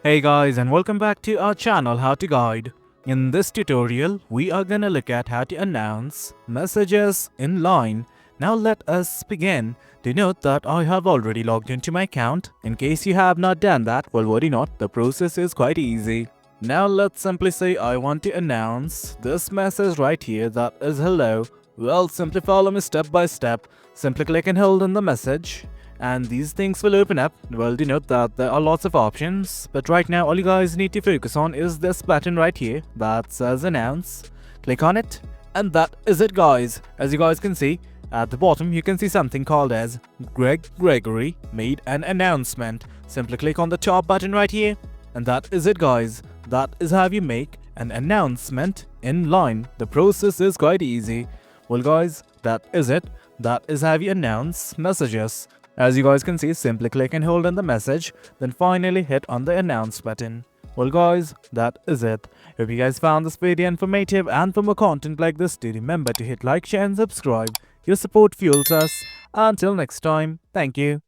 Hey guys, and welcome back to our channel How to Guide. In this tutorial, we are gonna look at how to announce messages in line. Now let us begin. Do note that I have already logged into my account. In case you have not done that, well worry not, the process is quite easy. Now let's simply say I want to announce this message right here, that is hello. Well, simply follow me step by step. Simply click and hold on the message and these things will open up. Well, do note that there are lots of options, but right now all you guys need to focus on is this button right here that says announce. Click on it, and that is it guys. As you guys can see, at the bottom you can see something called as Gregory made an announcement. Simply click on the top button right here, and that is it guys. That is how you make an announcement in line. The process is quite easy. Well guys, that is it. That is how you announce messages. As you guys can see, simply click and hold on the message, then finally hit on the announce button. Well guys, that is it. If you guys found this video informative, and for more content like this, do remember to hit like, share and subscribe. Your support fuels us. Until next time, thank you.